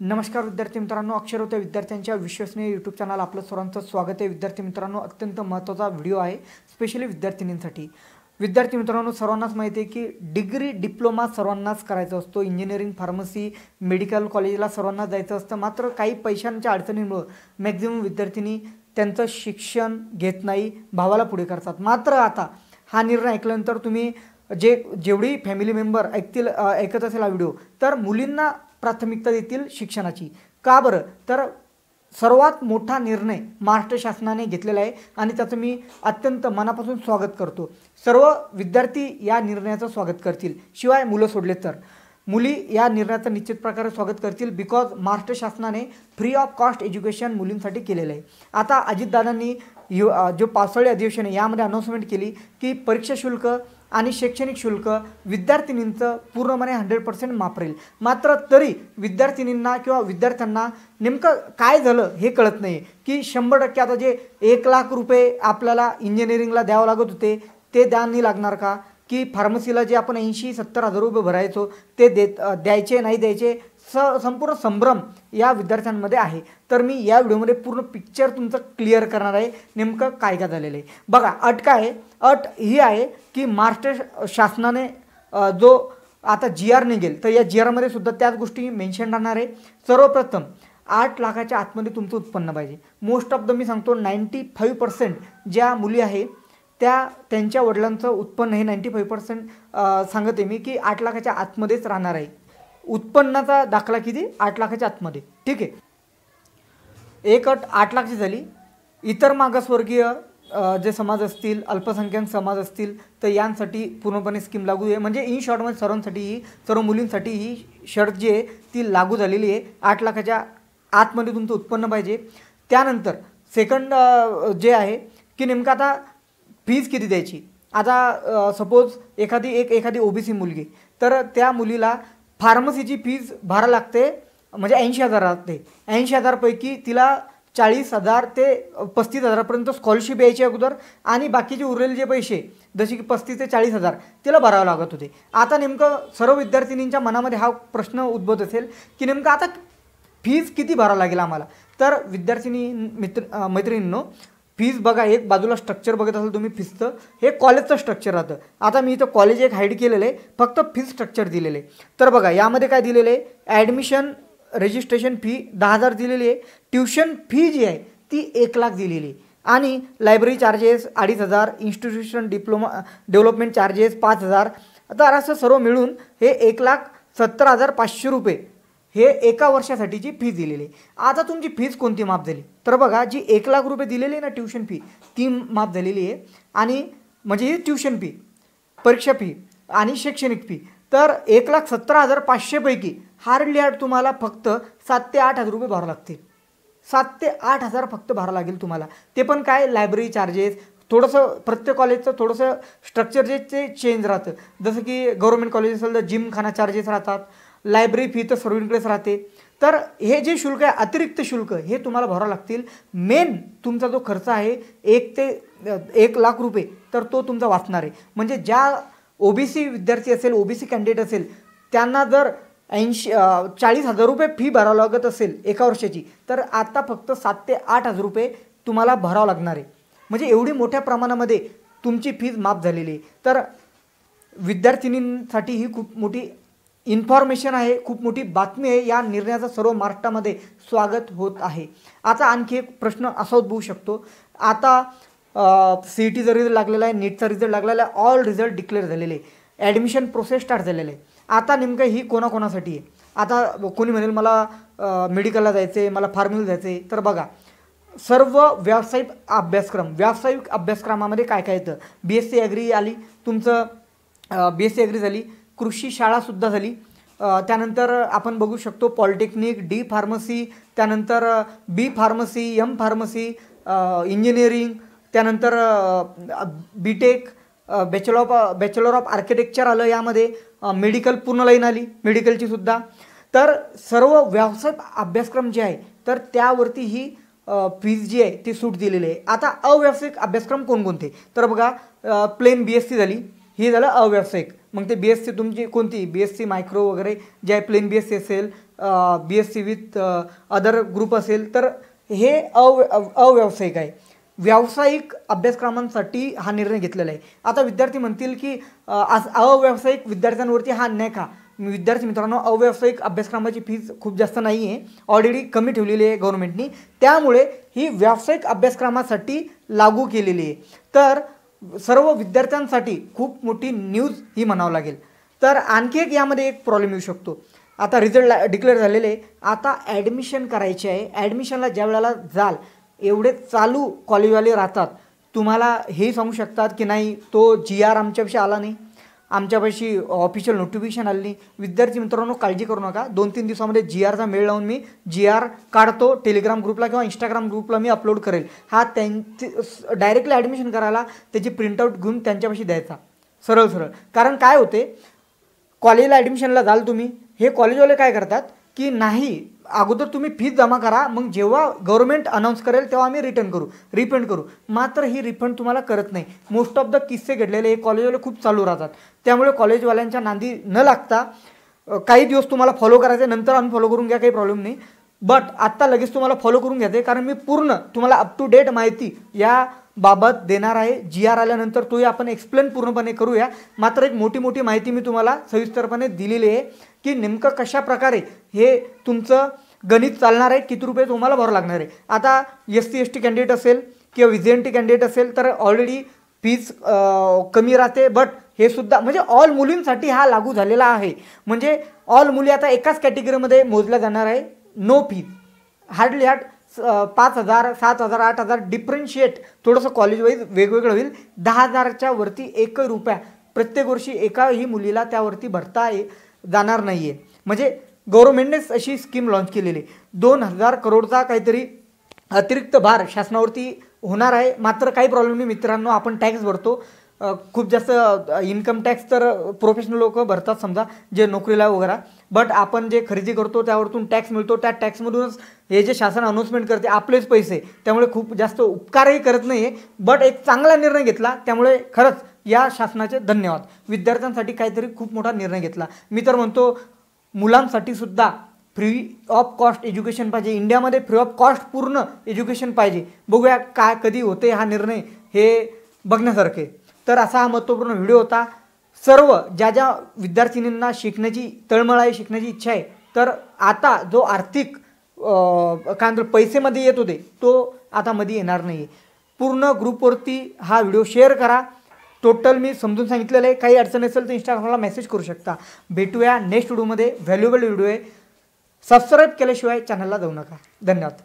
नमस्कार विद्यार्थी मित्रांनो, अक्षरवत्या विद्यार्थ्यांच्या विश्वसनीय यूट्यूब चॅनल आपलं सर्वांचं स्वागत आहे। विद्यार्थी मित्रांनो, अत्यंत महत्त्वाचा व्हिडिओ आहे स्पेशली विद्यार्थिनींसाठी। विद्यार्थी मित्रांनो, सर्वांनाच माहिती आहे की डिग्री डिप्लोमा सर्वांनाच करायचा असतो। इंजिनिअरिंग, फार्मसी, मेडिकल कॉलेजला सर्वांना जायचं असतं, मात्र काही पैशांच्या अडचणींमुळे मॅक्झिमम विद्यार्थिनी त्यांचं शिक्षण घेत नाही, भावाला पुढे करतात। मात्र आता हा निर्णय ऐकल्यानंतर तुम्ही जेवढी फॅमिली मेंबर ऐकत असेल हा व्हिडिओ, तर मुलींना प्राथमिकता देतील शिक्षणाची। का बरं? तर सर्वात मोठा निर्णय महाराष्ट्र शासनाने घेतलेला आहे आणि त्याचं मी अत्यंत मनापासून स्वागत करतो। सर्व विद्यार्थी या निर्णयाचं स्वागत करतील, शिवाय मुलं सोडले तर मुली या निर्णयाचं निश्चित प्रकारे स्वागत करतील, बिकॉज महाराष्ट्र शासनाने फ्री ऑफ कॉस्ट एज्युकेशन मुलींसाठी केलेलं आहे। आता अजितदादांनी जो पावसाळी अधिवेशन आहे यामध्ये अनाउन्समेंट केली की परीक्षा शुल्क आणि शैक्षणिक शुल्क विद्यार्थिनींचं पूर्णपणे 100% माफ राहील। मात्र तरी विद्यार्थिनींना किंवा विद्यार्थ्यांना नेमकं काय झालं हे कळत नाही की 100% आता जे 1 लाख रुपये आपल्याला इंजिनिअरिंगला द्यावं लागत होते ते नाही लागणार का? की फार्मसीला जे आपण 80-70 हजार रुपये भरायचो ते द्यायचे नाही द्यायचे, संपूर्ण संभ्रम या विद्यार्थ्यांमध्ये आहे। तर मी या व्हिडिओमध्ये पूर्ण पिक्चर तुमचं क्लिअर करणार आहे, नेमकं काय काय झालेलं आहे। बघा, अट काय आहे? अट ही आहे की महाराष्ट्र शासनाने जो आता GR निघेल तर या GRमध्ये सुद्धा त्याच गोष्टी मेन्शन राहणार आहे। सर्वप्रथम 8 लाखाच्या आतमध्ये तुमचं उत्पन्न पाहिजे। मोस्ट ऑफ द मी सांगतो 95% ज्या मुली आहे त्यांच्या वडिलांचं उत्पन्न हे 95% सांगते मी की 8 लाखाच्या आतमध्येच राहणार आहे। उत्पन्नाचा दाखला किती? 8 लाखाच्या आतमध्ये, ठीक आहे। एक अट 8 लाखची झाली। इतर मागासवर्गीय जे समाज असतील, अल्पसंख्याक समाज असतील तर यांसाठी पूर्णपणे स्कीम लागू आहे। म्हणजे इन शॉर्टमध्ये सर्व मुलींसाठी ही शर्त जी आहे ती लागू झालेली आहे। 8 लाखाच्या आतमध्ये तुमचं उत्पन्न पाहिजे। त्यानंतर सेकंड जे आहे की नेमकं आता फीज किती द्यायची। आता सपोज एखादी OBC मुलगी, तर त्या मुलीला फार्मसीची फीज भरावी लागते, म्हणजे 80,000 राहते। 80,000 पैकी तिला 40,000 ते 35,000पर्यंत स्कॉलरशिप यायची अगोदर, आणि बाकीचे उरलेले जे पैसे जसे की 35 ते 40,000 तिला भरावे लागत होते। आता नेमकं सर्व विद्यार्थिनींच्या मनामध्ये हा प्रश्न उद्भवत असेल की नेमकं आता फीज किती भरावं लागेल आम्हाला। तर विद्यार्थिनी मैत्रिणींनो, फीज बघा, एक बाजूला स्ट्रक्चर बघत असाल तुम्ही फीजचं, हे कॉलेजचं स्ट्रक्चर राहतं। आता मी इथं कॉलेज एक हाईड केलेलं आहे, फक्त फीज स्ट्रक्चर दिलेलं आहे। तर बघा यामध्ये काय दिलेलं आहे? ॲडमिशन रजिस्ट्रेशन फी 10,000 दिलेली आहे, ट्युशन फी जी आहे ती 1 लाख दिलेली आहे, आणि library charges 2,500, institution development charges 5,000। तर असं सर्व मिळून हे 1,70,500 रुपये हे एका वर्षासाठीची फीज दिलेली आहे। आता तुमची फीज कोणती माफ झाली? तर बघा, जी 1 लाख रुपये दिलेली आहे ना ट्युशन फी, ती माफ झालेली आहे। आणि म्हणजे ही ट्युशन फी, परीक्षा फी आणि शैक्षणिक फी, तर 1,70,500 पैकी हार्डली तुम्हाला फक्त 7 ते 8 हजार रुपये भरावे लागतील। 7 ते 8 हजार फक्त भरावं लागेल तुम्हाला। ते पण काय, लायब्ररी चार्जेस, थोडंसं प्रत्येक कॉलेजचं थोडंसं स्ट्रक्चर जे ते चेंज राहतं। जसं की गव्हर्नमेंट कॉलेज असेल तर जिमखाना चार्जेस राहतात, लायब्ररी फी तर सर्वीकडेच राहते। तर हे जे शुल्क आहे, अतिरिक्त शुल्क, हे तुम्हाला भरावं लागतील। मेन तुमचा जो खर्च आहे 1 लाख रुपये, तर तो तुमचा वाचणार आहे। म्हणजे ज्या OBC विद्यार्थी असेल, OBC कॅन्डिडेट असेल, त्यांना जर 40,000 रुपये फी भरावं लागत असेल एका वर्षाची, तर आता फक्त 7 ते 8 हजार रुपये तुम्हाला भरावं लागणार आहे। म्हणजे एवढी मोठ्या प्रमाणामध्ये तुमची फीज माफ झालेली आहे। तर विद्यार्थिनींसाठी ही खूप मोठी इन्फॉर्मेशन आहे, खूप मोठी बातमी आहे। या निर्णयाचं सर्व महाराष्ट्रामध्ये स्वागत होत आहे। आता आणखी एक प्रश्न असा उद्भवू शकतो, आता CETचा रिझल्ट लागलेला आहे, नीटचा रिझल्ट लागलेला आहे, ऑल रिझल्ट डिक्लेअर झालेले आहे, ॲडमिशन प्रोसेस स्टार्ट झालेलं आहे। आता नेमकं ही कोणाकोणासाठी आहे? आता कोणी म्हणेल मला मेडिकलला जायचं आहे, मला फार्मसीला जायचं आहे। तर बघा, सर्व व्यावसायिक अभ्यासक्रमामध्ये काय काय येतं? BSc ॲग्री आली, तुमचं BSc ॲग्री झाली, कृषी शाळासुद्धा झाली, त्यानंतर आपण बघू शकतो पॉलिटेक्निक, D फार्मसी, त्यानंतर B pharmacy, M pharmacy, engineering, त्यानंतर BTech, बॅचलर ऑफ आर्किटेक्चर आलं, यामध्ये मेडिकल पूर्ण लाईन आली, मेडिकलची सुद्धा। तर सर्व व्यावसायिक अभ्यासक्रम जे आहे तर त्यावरती ही फीज जी आहे ती सूट दिलेली आहे। आता अव्यावसायिक अभ्यासक्रम कोणकोणते? तर बघा, प्लेन BSc झाली, हे झालं अव्यावसायिक। मग ते BSc तुमची कोणती, BSc मायक्रो वगैरे जे आहे प्लेन BSc असेल, BSc विथ अदर ग्रुप असेल, तर हे अव्यावसायिक आहे. व्यावसायिक अभ्यासक्रमांसाठी हा निर्णय घेतलेला आहे. आता विद्यार्थी म्हणतील की अव्यावसायिक विद्यार्थ्यांवरती हा अन्याय का? विद्यार्थी मित्रांनो, अव्यावसायिक अभ्यासक्रमाची फीज खूप जास्त नाही आहे, ऑलरेडी कमी ठेवलेली आहे गव्हर्नमेंटनी, त्यामुळे ही व्यावसायिक अभ्यासक्रमासाठी लागू केलेली आहे. तर सर्व विद्यार्थ्यांसाठी खूप मोठी न्यूज ही म्हणावं लागेल. तर आणखी एक यामध्ये एक प्रॉब्लेम येऊ शकतो. आता रिझल्ट डिक्लेअर झालेले आहे, आता ॲडमिशन करायचे आहे. ॲडमिशनला ज्या वेळेला जाल, एवढे चालू कॉलेजवाले राहतात, तुम्हाला हे सांगू शकतात की नाही तो GR आमच्यापाशी आला नाही, आमच्यापाशी ऑफिशियल नोटिफिकेशन आली नाही. विद्यार्थी मित्रांनो, काळजी करू नका, 2-3 दिवसामध्ये GRचा मेळ लावून मी GR काढतो, टेलिग्राम ग्रुपला किंवा इंस्टाग्राम ग्रुपला मी अपलोड करेल. हा त्यांची डायरेक्टली ॲडमिशन करायला त्याची प्रिंटआउट घेऊन त्यांच्यापाशी द्यायचा, सरळ. कारण काय होते, कॉलेजला ॲडमिशनला जाल तुम्ही, हे कॉलेजवाले काय करतात की नाही, अगोदर तुम्ही फीज जमा करा, मग जेव्हा गव्हर्नमेंट अनाऊन्स करेल तेव्हा आम्ही रिफंड करू. मात्र ही रिफंड तुम्हाला करत नाही. मोस्ट ऑफ द किस्से घडलेले हे कॉलेजवाले खूप चालू राहतात. त्यामुळे कॉलेजवाल्यांच्या नांदी न लागता काही दिवस तुम्हाला फॉलो करायचे, नंतर अनफॉलो करून घ्या, काही प्रॉब्लेम नाही. बट आत्ता लगेच तुम्हाला फॉलो करून घ्यायचे, कारण मी पूर्ण तुम्हाला अप टू डेट माहिती या बाबत देणार आहे. GR आल्यानंतर तोही आपण एक्सप्लेन पूर्णपणे करूया. मात्र एक मोठी माहिती मी तुम्हाला सविस्तरपणे दिलेली आहे की नेमकं कशा प्रकारे हे तुमचं गणित चालणार आहे, किती रुपये तुम्हाला भरावं लागणार आहे. आता SC ST कॅन्डिडेट असेल किंवा VJNT कॅन्डिडेट असेल तर ऑलरेडी फीज कमी राहते. बट हे सुद्धा म्हणजे ऑल मुलींसाठी हा लागू झालेला आहे. म्हणजे ऑल मुली आता एकाच कॅटेगरीमध्ये मोजल्या जाणार आहे. नो फीज, हार्डली 5,000, 7,000, 8,000 डिफरन्शिएट थोडंसं कॉलेज वाईज वेगवेगळं होईल. 10,000च्या वरती 1 रुपया प्रत्येक वर्षी एकाही मुलीला त्यावरती भरता जाणार नाही आहे. म्हणजे गव्हर्नमेंटनेच अशी स्कीम लॉन्च केलेली आहे. 2,000 करोडचा काहीतरी अतिरिक्त भार शासनावरती होणार आहे. मात्र काही प्रॉब्लेम नाही मित्रांनो, आपण टॅक्स भरतो. खूप जास्त इन्कम टॅक्स तर प्रोफेशनल लोक भरतात समजा, जे नोकरीला वगैरे. बट आपण जे खरेदी करतो त्यावरतून टॅक्स मिळतो, त्या टॅक्समधूनच हे जे शासन अनाउन्समेंट करते आपलेच पैसे, त्यामुळे खूप जास्त उपकारही करत नाही आहे. बट एक चांगला निर्णय घेतला, त्यामुळे खरंच या शासनाचे धन्यवाद. विद्यार्थ्यांसाठी काहीतरी खूप मोठा निर्णय घेतला. मी तर म्हणतो मुलांसाठी सुद्धा फ्री ऑफ कॉस्ट एज्युकेशन पाहिजे. इंडियामध्ये फ्री ऑफ कॉस्ट पूर्ण एज्युकेशन पाहिजे. बघूया काय कधी होते हा निर्णय, हे बघण्यासारखे. तर असा हा महत्त्वपूर्ण व्हिडिओ होता. सर्व ज्या विद्यार्थिनींना शिकण्याची तळमळ आहे, शिकण्याची इच्छा आहे, तर आता जो आर्थिक काय म्हणतो पैसेमध्ये येत होते तो आता मध्ये येणार नाही. पूर्ण ग्रुपवरती हा व्हिडिओ शेअर करा. टोटल मी समजून सांगितलेलं आहे. काही अडचण असेल तर इंस्टाग्रामला मेसेज करू शकता. भेटूया नेक्स्ट व्हिडिओमध्ये. व्हॅल्युएबल व्हिडिओ आहे. सबस्क्राईब केल्याशिवाय चॅनलला जाऊ नका. धन्यवाद.